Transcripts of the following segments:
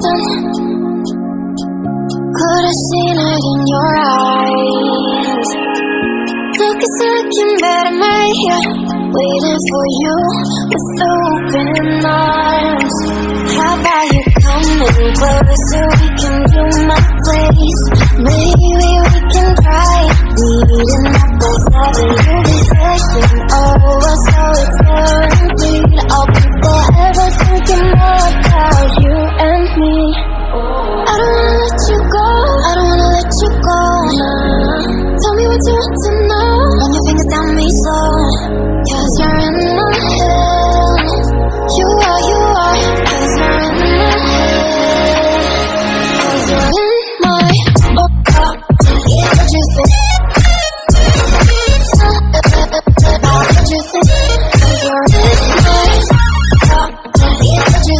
something. Could've seen it in your eyes. Took a second, but I'm right here, waiting for you with open arms. How about you coming closer? We can do my place. Maybe we can try meeting up by 7. Your decision over, so it's guaranteed. I'll be forever thinking more about you and me. I don't wanna let you go, I don't wanna let you go. Tell me what you want to know. Run your fingers down me slow, 'cause you're in my head. You are, 'cause you're in my head. 'Cause you're in my what you think? What you think? 'Cause you're in my what you think? What you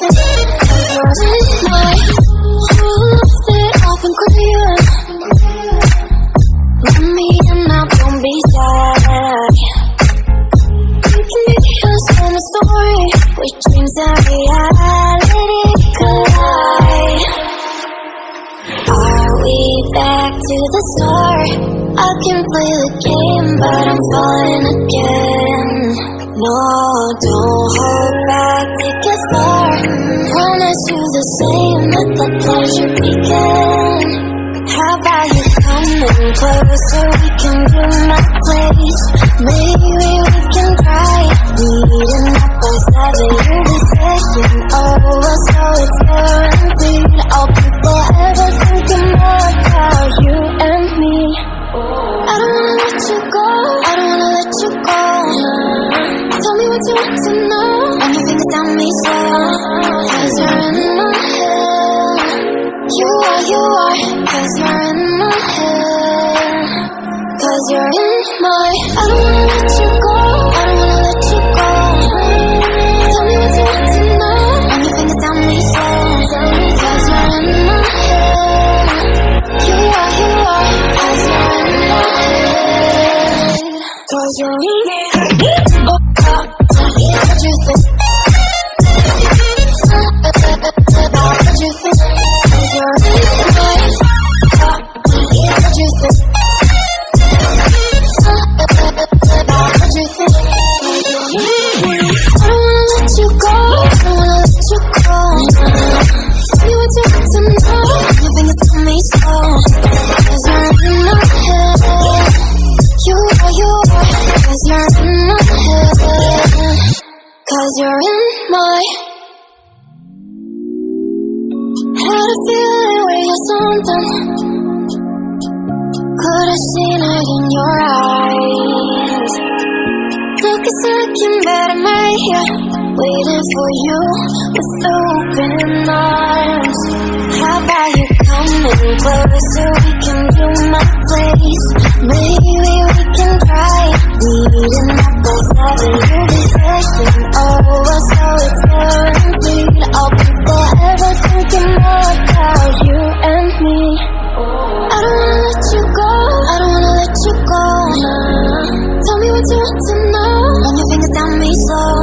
think? 'Cause you're in my stay off and clear. Let me in now, don't be shy. You can make us from a story with dreams and reality collide. Are we back to the start? I can play the game, but I'm falling again. No, don't hold back, take it far. Promise you the same, let the pleasure begin. How about you coming closer? We can do my place. Maybe we can try meeting up by 7. Your decision over, so it's guaranteed. I'll be forever thinking more about you and me. I don't wanna let you go, I don't wanna let you go. Tell me what you want to know. Run your fingers down me slow, 'cause you're in my head. You are, 'cause you're in my head. 'Cause you're in my. I don't wanna let you go, I don't wanna let you go. Tell me what you want to know. Run your fingers down me slow, 'cause you're in my head. You are, 'cause you're in my head. 'Cause you're in my head. What you think? What you think? 'Cause you're in my head. What you think? What you think? I don't wanna let you go, I don't wanna let you go. Tell me what you want to know. Your fingers on me slow, 'cause you're in my head. You are, 'cause you're in my head. 'Cause you're in my. Had a feeling we had something. Could've seen it in your eyes. Took a second, but I'm right here, waiting for you with open arms. How about you coming closer? We can do my place. Maybe we can try meeting up by 7. Your decision over, so it's guaranteed. I'll be forever thinking more about you and me. I don't wanna let you go, I don't wanna let you go. Tell me what you want to know. Run your fingers down me slow,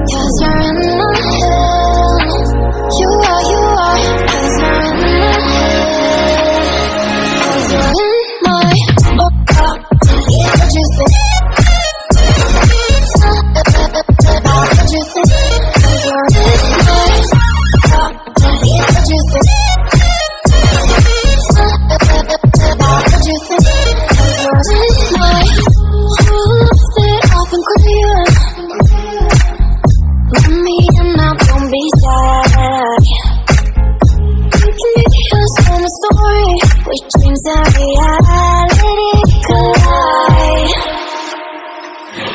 'cause you're in my head. You are, 'cause you're in my head. 'Cause you're in my. What you think? What you think? 'Cause you're in my. What you think? What you think? 'Cause you're in my. Stay off and clear. Let me in now, don't be shy. You can make us from a story with dreams and reality collide.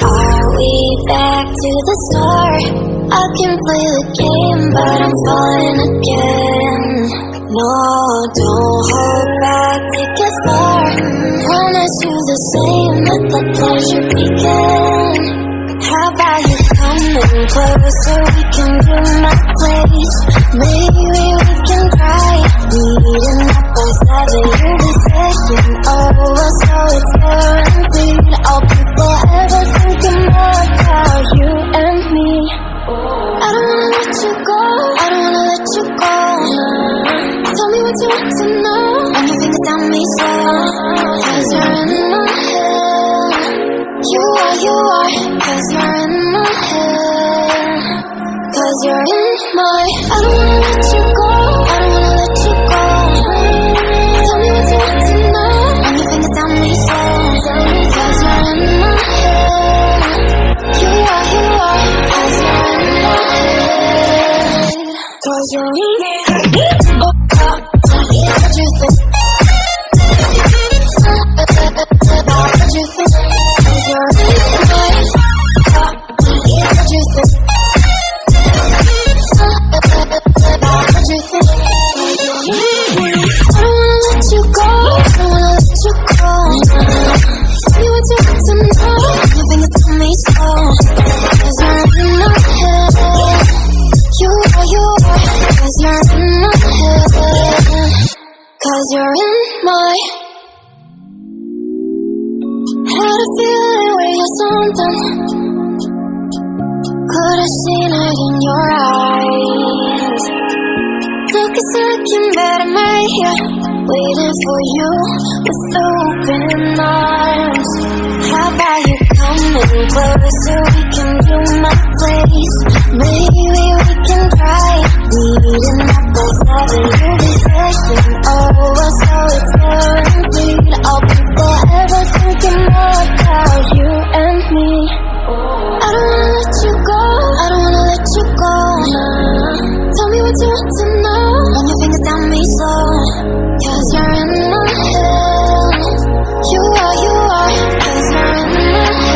Are we back to the start? I can play the game, but I'm falling again. No, don't hold back, take it far. Promise you the same, let the pleasure begin. How about you coming closer? We can do my place. Maybe we can try meeting up by 7. Your decision over, so it's guaranteed. I'll be forever thinking more about you and me. you're in my. Had a feeling we had something. Could've seen it in your eyes. Took a second, but I'm right here, waiting for you with open arms. How about you coming closer? We can do my place. Maybe we can try meeting up both loving you.